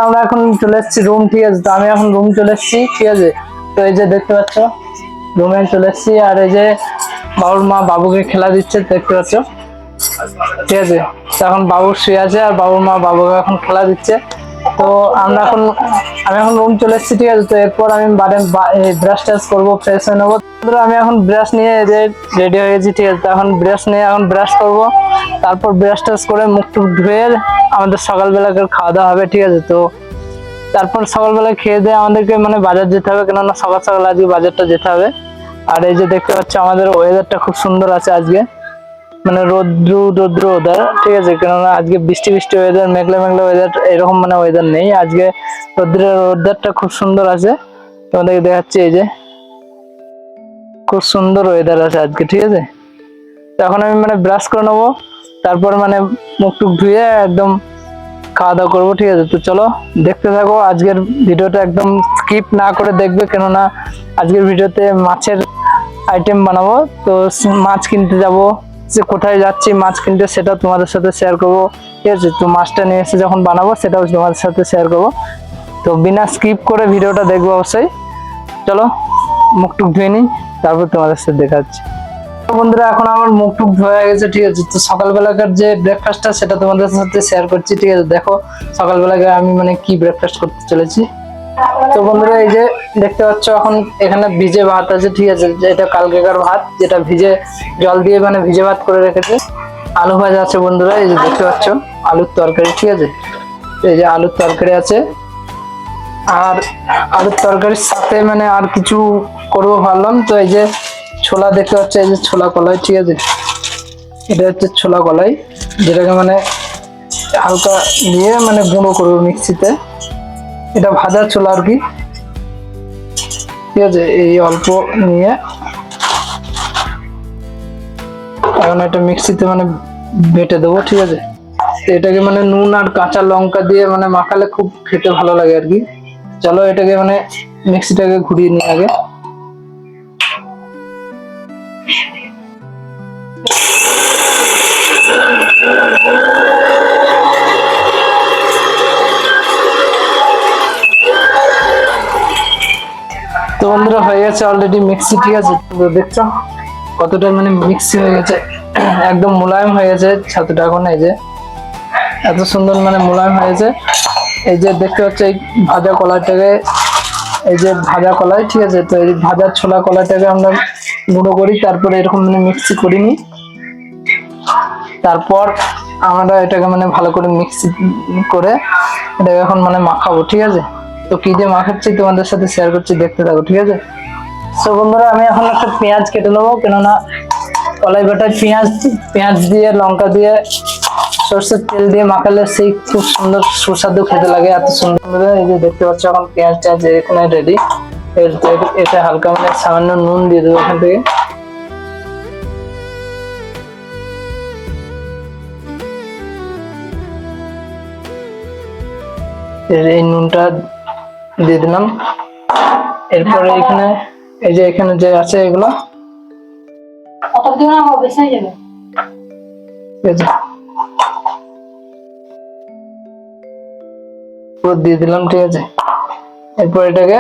আমরা এখন চলে এসেছি রুম, ঠিক আছে। তো আমি এখন রুম চলে এসেছি, ঠিক আছে। তো এই যে দেখতে পাচ্ছ রুমে চলে এসেছি, আর এই যে বাবুর মা বাবুকে খেলা দিচ্ছে দেখতে পাচ্ছ, ঠিক আছে। তো এখন বাবু শুয়ে আছে আর বাবুর মা বাবুকে এখন খেলা দিচ্ছে। তো আমি এখন রুম চলে এসেছি, ঠিক আছে। তো এরপর আমি ব্রাশ টাশ করবো, ফ্রেশ হয়ে নেবো। আমি এখন ব্রাশ নিয়ে রেডি হয়ে গেছি, ঠিক আছে। তো এখন ব্রাশ নিয়ে এখন ব্রাশ করবো, তারপর ব্রাশ টাশ করে মুখ টুক ধুয়ে আমাদের সকালবেলাকার খাওয়া দাওয়া হবে, ঠিক আছে। তো তারপর সকালবেলা খেয়ে দিয়ে আমাদেরকে মানে বাজার যেতে হবে, কেননা সকাল সকাল আজকে বাজারটা যেতে হবে। আর এই যে দেখতে পাচ্ছ আমাদের ওয়েদারটা খুব সুন্দর আছে আজকে, মানে রৌদ্র ওয়েদার, ঠিক আছে। কেননা আজকে বৃষ্টি বৃষ্টি ওয়েদার, মেঘলা মেঘলা ওয়েদার, এরকম মানে ওয়েদার নেই আজকে। ওয়েদারটা খুব সুন্দর আছে, তোমাদেরকে দেখাচ্ছি। এই যে খুব সুন্দর ওয়েদার আছে আজকে, ঠিক আছে। তো এখন আমি মানে ব্রাশ করে নেবো, তারপর মানে মুখ টুক ধুয়ে একদম খাওয়া দাওয়া করবো, ঠিক আছে। তো চলো দেখতে থাকো আজকের ভিডিওটা, একদম স্কিপ না করে দেখবে, কেননা আজকের ভিডিওতে মাছের আইটেম বানাবো। তো মাছ কিনতে যাব, যে কোথায় যাচ্ছি মাছ কিনতে সেটা তোমাদের সাথে শেয়ার করবো, ঠিক আছে। তো মাছটা নিয়ে এসে যখন বানাবো সেটাও তোমাদের সাথে শেয়ার করবো। তো বিনা স্কিপ করে ভিডিওটা দেখবো অবশ্যই। চলো মুখ টুক ধুয়ে নিই, তারপর তোমাদের সাথে দেখা যাচ্ছে। বন্ধুরা এখন আমার মুখ টুক ধোয়া হয়ে গেছে, ঠিক আছে। তো সকালবেলাকার যে ব্রেকফাস্টটা সেটা তোমাদের সাথে শেয়ার করছি, ঠিক আছে। দেখো সকালবেলাকে আমি মানে কি ব্রেকফাস্ট করতে চলেছি। তো বন্ধুরা এই যে দেখতে পাচ্ছ এখন এখানে ভিজে ভাত আছে, ঠিক আছে। এটা কালকেকার ভাত, যেটা জল দিয়ে মানে ভিজে ভাত করে রেখেছে। আলু ভাজা আছে বন্ধুরা, এই যে দেখতে পাচ্ছ আলুর তরকারি, ঠিক আছে। এই যে আলুর তরকারি আছে, আর আলুর তরকারির সাথে মানে আর কিছু করবো ভাবলাম। তো এই যে ছোলা দেখতে পাচ্ছ, এই যে ছোলা কলাই, ঠিক আছে। এটা হচ্ছে ছোলা কলাই, যেটাকে মানে হালকা দিয়ে মানে গুঁড়ো করবো মিক্সিতে। এটা ভাজা ছোলা আর কি, ঠিক আছে। এই অল্প নিয়ে এখন এটা মিক্সিতে মানে বেটে দেবো, ঠিক আছে। তো এটাকে মানে নুন আর কাঁচা লঙ্কা দিয়ে মানে মাখালে খুব খেতে ভালো লাগে আর কি। চলো এটাকে মানে মিক্সিটাকে ঘুরিয়ে নিই আগে। তো বন্ধুরা হয়ে গেছে অলরেডি মিক্সি, ঠিক আছে। তো দেখছো কতটা মানে মিক্সি হয়ে গেছে, একদম মোলায়েম হয়ে গেছে ছাতুটা এখন। এই যে এত সুন্দর মানে মোলায়েম হয়েছে। এই যে দেখতে পাচ্ছ এই ভাজা কলাইটাকে, এই যে ভাজা কলাই, ঠিক আছে। তো এই ভাজা ছোলা কলাইটাকে আমরা গুঁড়ো করি, তারপরে এরকম মানে মিক্সি করিনি, তারপর আমরা এটাকে মানে ভালো করে মিক্সি করে এটাকে এখন মানে মাখাবো, ঠিক আছে। তো কি দিয়ে মাখাচ্ছি তোমাদের সাথে শেয়ার করছি, দেখতে থাকো, ঠিক আছে। তো বন্ধুরা আমি এখন একটা পেঁয়াজ কেটে নেবো, কেননা কলাই বাটায় পেঁয়াজ দিয়ে লঙ্কা দিয়ে সরষের তেল দিয়ে মাখালে সেই খুব সুন্দর সুস্বাদু খেতে লাগে, এত সুন্দর। এই যে দেখতে পাচ্ছ এখন পেঁয়াজটা যে এখানে রেডি। এটা হালকা মানে সামান্য নুন দিয়ে দেবো এখান থেকে। এই নুনটা দিয়ে দিলাম। এরপরে এখানে এই যে এখানে যে আছে এগুলো দিয়ে দিলাম, ঠিক আছে। এরপর এটাকে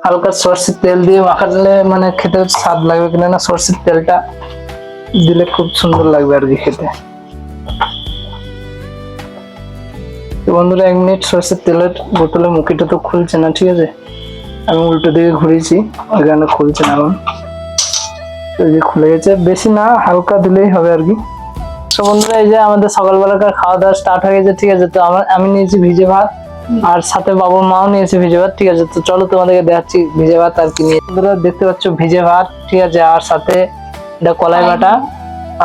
হালকা সরষের তেল দিয়ে মাখালে মানে খেতে স্বাদ লাগবে, কেননা সরষের তেলটা দিলে খুব সুন্দর লাগবে আর কি খেতে। বন্ধুরা 1 মিনিট, সরষের তেলের বোতলের মুখিটা তো খুলছে না, ঠিক আছে। আমি উল্টো দিকে ঘুরিয়েছি, ওই কারণে খুলছে না এখন। এই যে খুলে গেছে, বেশি না হালকা দিলেই হবে আর কি। তো বন্ধুরা এই যে আমাদের সকালবেলাকার খাওয়া দাওয়া স্টার্ট হয়ে গেছে, ঠিক আছে। তো আমি নিয়েছি ভিজে ভাত, আর সাথে বাবুর মাও নিয়েছে ভিজে ভাত, ঠিক আছে। তো চলো তোমাদেরকে দেখাচ্ছি ভিজে ভাত আর কি নিয়ে। বন্ধুরা দেখতে পাচ্ছ ভিজে ভাত, ঠিক আছে, আর সাথে এটা কলাই বাটা,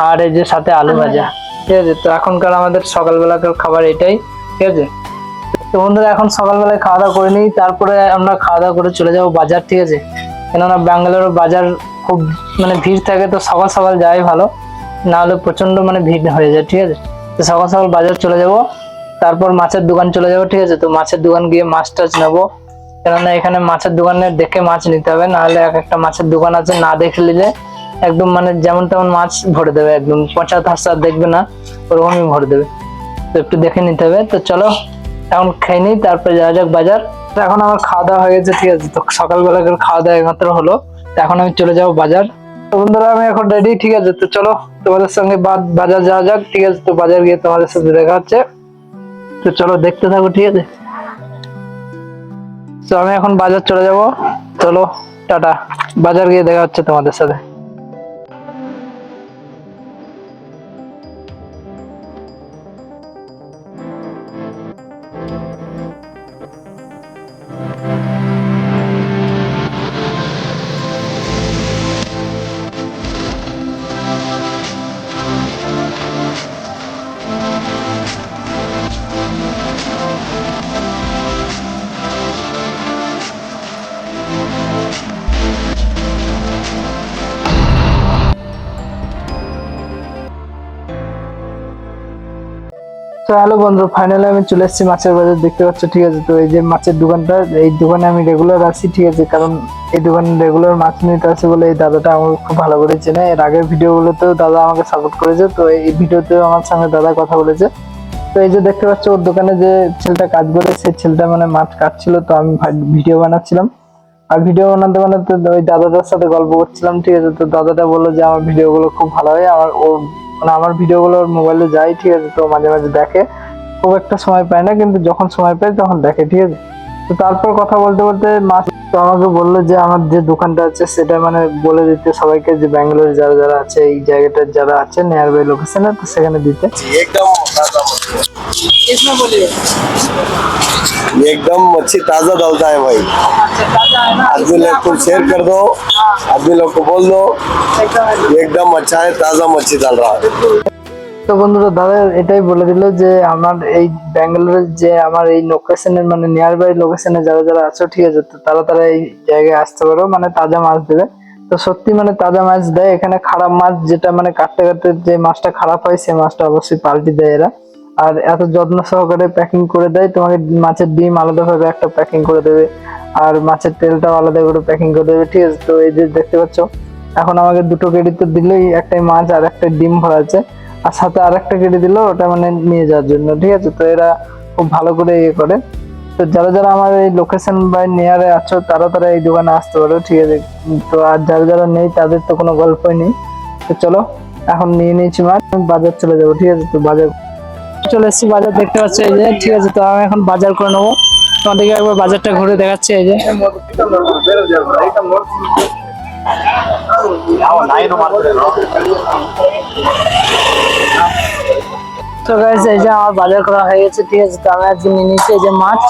আর এই যে সাথে আলু ভাজা, ঠিক আছে। তো এখনকার আমাদের সকালবেলাকার খাবার এটাই, ঠিক আছে। তো বন্ধুরা এখন সকালবেলায় খাওয়া দাওয়া করে নিই, তারপরে আমরা খাওয়া দাওয়া করে চলে যাবো বাজার, ঠিক আছে। কেননা ব্যাঙ্গালোর বাজার খুব মানে ভিড় থাকে, তো সকাল সকাল যাওয়াই ভালো, না হলে প্রচন্ড মানে ভিড় হয়ে যায়, ঠিক আছে। তো সকাল সকাল বাজার চলে যাব, তারপর মাছের দোকান চলে যাবো, ঠিক আছে। তো মাছের দোকান গিয়ে মাছ টাছ নেবো, কেননা এখানে মাছের দোকানে দেখে মাছ নিতে হবে, নাহলে এক একটা মাছের দোকান আছে না দেখে নিলে একদম মানে যেমন তেমন মাছ ভরে দেবে, একদম পচা ধাসা দেখবে না, ওরকমই ভরে দেবে। তো একটু দেখে নিতে হবে। তো চলো এখন খেয়ে নিই, তারপরে যাওয়া যাক বাজার। তো এখন আমার খাওয়া দাওয়া হয়ে গেছে, ঠিক আছে। তো সকালবেলা করে খাওয়া দাওয়া মাত্র হলো, তো এখন আমি চলে যাবো বাজার। তো বন্ধুরা আমি এখন রেডি, ঠিক আছে। তো চলো তোমাদের সঙ্গে বাজার যাওয়া যাক, ঠিক আছে। তো বাজার গিয়ে তোমাদের সাথে দেখা হচ্ছে, তো চলো দেখতে থাকো, ঠিক আছে। তো আমি এখন বাজার চলে যাব, চলো টাটা, বাজার গিয়ে দেখা হচ্ছে তোমাদের সাথে। তো হ্যালো বন্ধু, ফাইনালি আমি চলে এসেছি মাছের বাজার, দেখতে পাচ্ছ, ঠিক আছে। তো এই যে মাছের দোকানটা, এই দোকানে আমি রেগুলার আসি, ঠিক আছে। কারণ এই দোকানে রেগুলার মাছ নিতে আসে বলে এই দাদাটা আমার খুব ভালো করে চেনে। এর আগের ভিডিওগুলোতেও দাদা আমাকে সাপোর্ট করেছে, তো এই ভিডিওতেও আমার সঙ্গে দাদা কথা বলেছে। তো এই যে দেখতে পাচ্ছ ওর দোকানে যে ছেলেটা কাজ করে, সেই ছেলেটা মানে মাছ কাটছিল, তো আমি ভিডিও বানাচ্ছিলাম। আর ভিডিও বানাতে বানাতে ওই দাদাটার সাথে গল্প করছিলাম, ঠিক আছে। তো দাদাটা বললো যে আমার ভিডিও গুলো খুব ভালো হয়, আমার ও মানে আমার ভিডিও গুলো ওর মোবাইলে যায়, ঠিক আছে। তো মাঝে মাঝে দেখে, খুব একটা সময় পায় না, কিন্তু যখন সময় পায় তখন দেখে, ঠিক আছে। তো তারপর কথা বলতে বলতে মাছ তো আমাকে বললো যে আমার যে দোকানটা আছে সেটা মানে বলে দিতে সবাইকে, যে ব্যাঙ্গালোরে যারা যারা আছে এই জায়গাটা যারা আছে নিয়ার বাই লোকেশনে, তো সেখানে দিতে। एकदम मच्छी ताजा डालता है भाई। आदमी लोग को शेयर कर दो, आदमी लोग को बोल दो, एकदम अच्छा है, ताजा मच्छी डाल रहा है। তো বন্ধুরা দাদা এটাই বলে দিল যে আমার এই ব্যাঙ্গালোরের যে আমার এই লোকেশনের মানে নিয়ার বাই লোকেশনে যারা যারা আছো, ঠিক আছে। তো তারা তারা এই জায়গায় আসতে পারো, মানে তাজা মাছ দেবে। তো সত্যি মানে তাজা মাছ দেয় এখানে। খারাপ মাছ যেটা মানে কাটতে কাটতে যে মাছটা খারাপ হয়, সেই মাছটা অবশ্যই পাল্টে দেয় এরা। আর এত যত্ন সহকারে প্যাকিং করে দেয়, তোমাকে মাছের ডিম আলাদাভাবে একটা প্যাকিং করে দেবে, আর মাছের তেলটাও আলাদা করে প্যাকিং করে দেবে, ঠিক আছে। তো এই যে দেখতে পাচ্ছ এখন আমাকে দুটো কেডি তো দিলেই, একটাই মাছ আর একটা ডিম ভরা আছে, আর সাথে আরেকটা কেটে দিল ওটা মানে নিয়ে যাওয়ার জন্য, ঠিক আছে। তো এরা খুব ভালো করে ইয়ে করে। তো যারা যারা আমার এই লোকেশন বা নিয়ারে আছো তারা তারা এই দোকানে আসতে পারো, ঠিক আছে। তো আর যারা যারা নেই তাদের তো কোনো গল্পই নেই। তো চলো এখন নিয়ে নিয়েছি মাছ, আমি বাজার চলে যাবো, ঠিক আছে। তো বাজার চলে এসেছি, বাজার দেখতে পাচ্ছি এই যে, ঠিক আছে। তো আমি এখন বাজার করে নেবো, তোমাদেরকে একবার বাজারটা ঘুরে দেখাচ্ছি, এই যে। তো গাইস এই যে আমার বাজার করা হয়ে গেছে, ঠিক আছে। তো আমি আজকে নিয়ে নিয়েছি এই যে মাছ,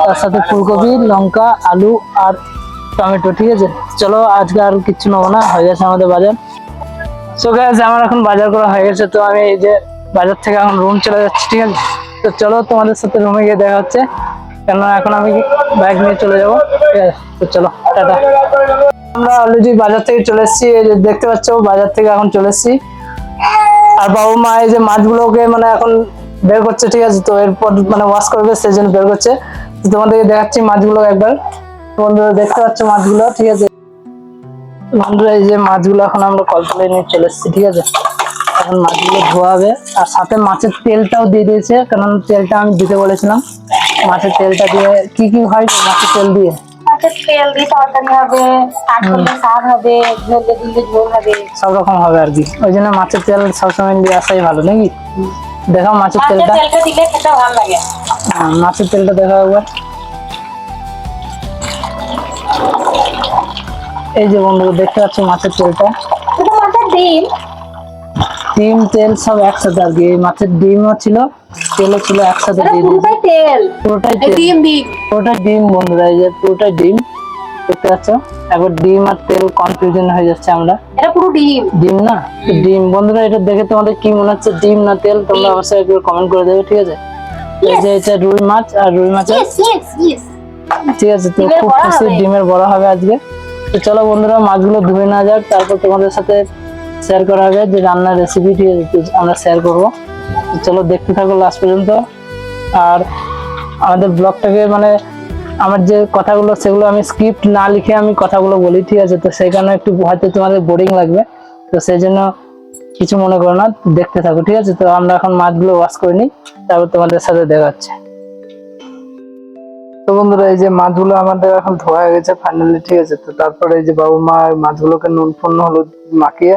তার সাথে ফুলকপি, লঙ্কা, আলু আর টমেটো, ঠিক আছে। চলো আজকে আর কিছু নেবো না, হয়ে গেছে আমাদের বাজার। তো গাইস আমার এখন বাজার করা হয়ে গেছে, তো আমি এই যে বাজার থেকে এখন রুম চলে যাচ্ছি, ঠিক আছে। তো চলো তোমাদের সাথে রুমে গিয়ে দেখা হচ্ছে, কেননা এখন আমি ব্যাগ নিয়ে চলে যাবো, ঠিক আছে। তো চলো টাটা। আমরা অলরেডি বাজার থেকে চলে এসেছি, এই যে দেখতে পাচ্ছ বাজার থেকে এখন চলে এসেছি। আর বাবু মা এই যে মাছগুলোকে মানে এখন বের করছে, ঠিক আছে। তো এরপর মানে ওয়াশ করবে, সেই জন্য বের করছে। তো তোমাদেরকে দেখাচ্ছি মাছগুলো একবার। বন্ধুরা দেখতে পাচ্ছ মাছগুলো, ঠিক আছে। বন্ধুরা এই যে মাছগুলো এখন আমরা কলতলায় নিয়ে চলে এসেছি, ঠিক আছে। এখন মাছগুলো ধোয়া হবে, আর সাথে মাছের তেলটাও দিয়ে দিয়েছে, কারণ তেলটা আমি দিতে বলেছিলাম। মাছের তেলটা দিয়ে কি কি হয় মাছের তেল দিয়ে? মাছের তেল দিয়ে তরকারি হবে, শাক করলে শাক হবে, ঝোল দিলে ঝোল হবে, সব রকম হবে আর কি। ওই জন্য মাছের তেল সবসময় দিয়ে আসাই ভালো, নাকি? দেখাও মাছের তেলটা। তেলটা দিলে খেতে ভালো লাগে। মাছের তেলটা দেখাও একবার। এই যে বন্ধুরা দেখতে পাচ্ছ মাছের তেলটা, শুধু মাছের ডিম, ডিম তেল সব একসাথে আর কি। মাছের ডিমও ছিল, তেলও ছিল, একসাথে দিয়ে দিয়েছে। পুরোটাই তেল, পুরোটাই তেল, ডিম ডিম পুরোটাই ডিম বন্ধুরা, এই যে পুরোটাই ডিম দেখতে পাচ্ছ। একবার ডিম আর তেল কনফিউশন হয়ে যাচ্ছে আমরা। এটা পুরো ডিম। ডিম না, তো ডিম। বন্ধুরা এটা দেখে তোমাদের কি মনে হচ্ছে, ডিম না তেল? তোমরা অবশ্যই একবার কমেন্ট করে দেবে, ঠিক আছে। এই যে এটা রুই মাছ, আর রুই মাছের, ঠিক আছে। তো খুব খুশি, ডিমের বড়া হবে আজকে। তো চলো বন্ধুরা মাছগুলো ধুয়ে না যাক, তারপর তোমাদের সাথে শেয়ার করা হবে যে রান্নার রেসিপি, ঠিক আছে। আমরা শেয়ার করবো, চলো দেখতে থাকো লাস্ট পর্যন্ত। আর আমাদের ব্লগটাকে মানে আমার যে কথাগুলো সেগুলো আমি স্ক্রিপ্ট না লিখে আমি কথাগুলো বলি, ঠিক আছে। তো সেই কারণে একটু হয়তো তোমাদের বোরিং লাগবে, তো সেই জন্য কিছু মনে করো না, দেখতে থাকো, ঠিক আছে। তো আমরা এখন মাছগুলো ওয়াশ করে নিই, তারপর তোমাদের সাথে দেখা হচ্ছে। তো বন্ধুরা এই যে মাছগুলো আমাদের এখন ধোয়া হয়ে গেছে ফাইনালি, ঠিক আছে। তো তারপরে এই যে বাবু মা মাছগুলোকে নুন ফোন হলুদ মাখিয়ে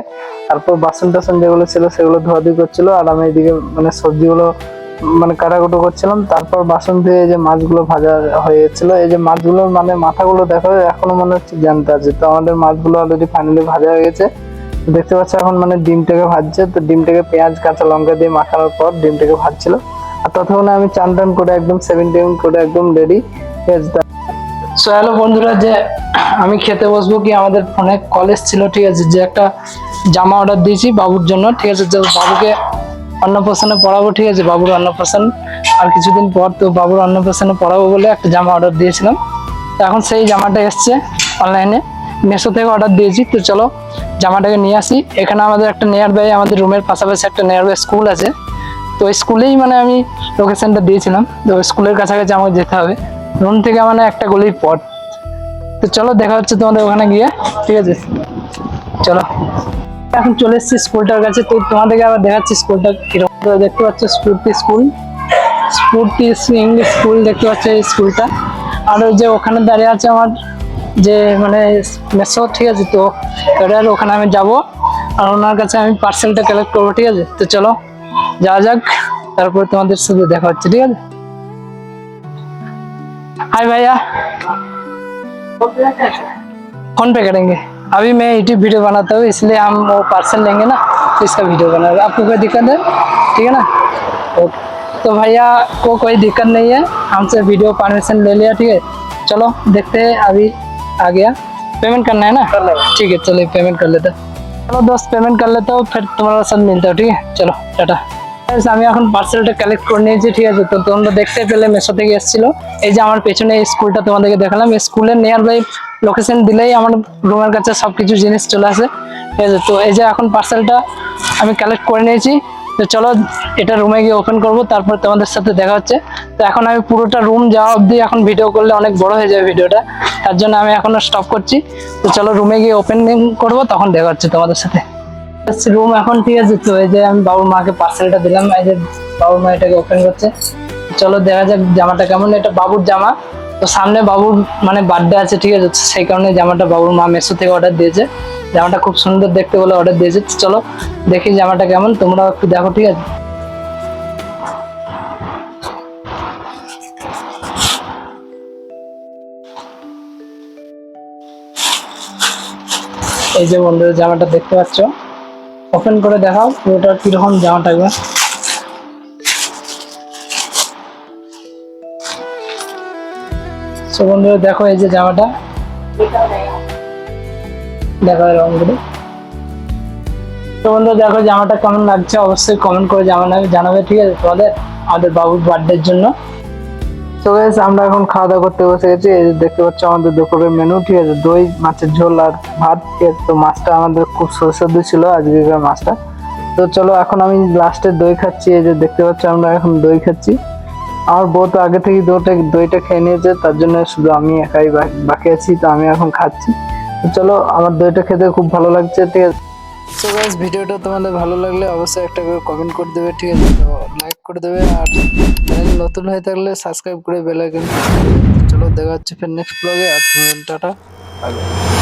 তারপর বাসন টাসন যেগুলো ছিল সেগুলো ধোয়াধুয়ি করছিল, আর আমি এইদিকে মানে সবজিগুলো মানে কাটাকুটো করছিলাম। তারপর বাসন ধুয়ে এই যে মাছগুলো ভাজা হয়ে গেছিল। এই যে মাছগুলোর মানে মাথাগুলো দেখো এখনো মনে হচ্ছে জ্যান্ত আছে। তো আমাদের মাছগুলো অলরেডি ফাইনালি ভাজা হয়ে গেছে। দেখতে পাচ্ছ এখন মানে ডিমটাকে ভাজছে। তো ডিমটাকে পেঁয়াজ কাঁচা লঙ্কা দিয়ে মাখানোর পর ডিমটাকে ভাজছিল। আর ততক্ষণে আমি চান টান করে একদম 7 করে একদম রেডি, ঠিক আছে। সো হ্যালো বন্ধুরা, যে আমি খেতে বসবো কি আমাদের ফোনে কলেজ ছিল, ঠিক আছে, যে একটা জামা অর্ডার দিয়েছি বাবুর জন্য, ঠিক আছে। যে বাবুকে অন্নপ্রাশনে পড়াবো, ঠিক আছে, বাবুর অন্নপ্রাশন আর কিছুদিন পর। তো বাবুর অন্নপ্রাশনে পড়াবো বলে একটা জামা অর্ডার দিয়েছিলাম। তো এখন সেই জামাটা এসছে অনলাইনে, মেশো থেকে অর্ডার দিয়েছি। তো চলো জামাটাকে নিয়ে আসি। এখানে আমাদের একটা নিয়ার বাই, আমাদের রুমের পাশাপাশি একটা নিয়ার বাই স্কুল আছে। তো ওই স্কুলেই মানে আমি লোকেশনটা দিয়েছিলাম। তো স্কুলের কাছাকাছি আমাকে যেতে হবে, রুম থেকে মানে একটা গলির পথ। তো চলো দেখা হচ্ছে তোমাদের ওখানে গিয়ে, ঠিক আছে। চলো এখন চলে এসেছি স্কুলটার কাছে। তো তোমাদেরকে আবার দেখাচ্ছি স্কুলটা কিরকম। তো দেখতে পাচ্ছ স্ফূর্তি ইংলিশ স্কুল, দেখতে পাচ্ছ এই স্কুলটা। আর ওই যে ওখানে দাঁড়িয়ে আছে আমার যে মানে মেসো, ঠিক আছে। তো এবার ওখানে আমি যাব আর ওনার কাছে আমি পার্সেলটা কালেক্ট করবো, ঠিক আছে। তো চলো যাওয়া যাক, তারপর তোমাদের সাথে দেখা হচ্ছে, ঠিক আছে। हाय भैया, फोन पे करेंगे। अभी मैं यूट्यूब वीडियो बनाता हूँ, इसलिए हम वो पार्सल लेंगे ना, तो इसका वीडियो बना रहे। आपको कोई दिक्कत है? ठीक है ना। तो भैया को कोई दिक्कत नहीं है, हमसे वीडियो परमिशन ले लिया, ठीक है। चलो देखते हैं, अभी आ गया। पेमेंट करना है ना? ठीक है, चलो पेमेंट कर लेते। चलो दोस्त पेमेंट कर लेता हूँ, फिर तुम्हारा साथ मिलता हूँ, ठीक है। चलो टाटा। আমি এখন পার্সেলটা কালেক্ট করে নিয়েছি, ঠিক আছে। তো তোমরা দেখতে পেলে মেসো থেকে এসেছিল। এই যে আমার পেছনে এই স্কুলটা তোমাদেরকে দেখালাম, এই স্কুলের নিয়ার বাই লোকেশন দিলেই আমার রুমের কাছে সবকিছু জিনিস চলে আসে, ঠিক আছে। তো এই যে এখন পার্সেলটা আমি কালেক্ট করে নিয়েছি। তো চলো এটা রুমে গিয়ে ওপেন করব, তারপর তোমাদের সাথে দেখা হচ্ছে। তো এখন আমি পুরোটা রুম যাওয়া অবধি এখন ভিডিও করলে অনেক বড় হয়ে যাবে ভিডিওটা, তার জন্য আমি এখনো স্টপ করছি। তো চলো রুমে গিয়ে ওপেনিং করব, তখন দেখা হচ্ছে তোমাদের সাথে। রুম এখন, ঠিক আছে। তো এই যে আমি বাবুর মাকে পার্সেলটা দিলাম, এই যে বাবুর মা এটাকে ওপেন করছে। চলো দেখা যাক জামাটা কেমন। এটা বাবুর জামা। তো সামনে বাবুর মানে বার্থডে আছে, ঠিক আছে। সেই কারণে জামাটা বাবুর মা মেসো থেকে অর্ডার দিয়েছে। জামাটা খুব সুন্দর দেখতে বলে অর্ডার দিয়েছে। চলো দেখি জামাটা কেমন, তোমরা একটু দেখো, ঠিক আছে। এই যে বন্ধুরা জামাটা দেখতে পাচ্ছ, ওপেন করে দেখাও পুরোটা কিরকম জামাটা একবার। সো বন্ধুরা দেখো এই যে জামাটা, দেখো রঙগুলো। তো বন্ধুরা দেখো জামাটা কেমন লাগছে, অবশ্যই কমেন্ট করে জানাবে, ঠিক আছে, তোমাদের আমাদের বাবুর বার্থডের জন্য। তো গাইস আমরা এখন খাওয়া দাওয়া করতে বসে গেছি। এই যে দেখতে পাচ্ছ আমাদের দুপুরের মেনু, ঠিক আছে। দই, মাছের ঝোল আর ভাত, ঠিক আছে। তো মাছটা আমাদের খুব সুস্বাদু ছিল আজকের মাছটা। তো চলো এখন আমি লাস্টে দই খাচ্ছি। এই যে দেখতে পাচ্ছ আমরা এখন দই খাচ্ছি। আমার বউ তো আগে থেকে দইটা খেয়ে নিয়েছে, তার জন্য শুধু আমি একাই বাকি আছি। তো আমি এখন খাচ্ছি। তো চলো আমার দইটা খেতে খুব ভালো লাগছে, ঠিক আছে। সো গাইস ভিডিওটা তোমাদের ভালো লাগলে অবশ্যই একটা করে কমেন্ট করে দেবে, ঠিক আছে। তো লাইক করে দেবে, আর চ্যানেল নতুন হয়ে থাকলে সাবস্ক্রাইব করে বেল আইকন। চলো দেখা হচ্ছে ফির নেক্সট ব্লগে। আজকে টাটা, বাই বাই।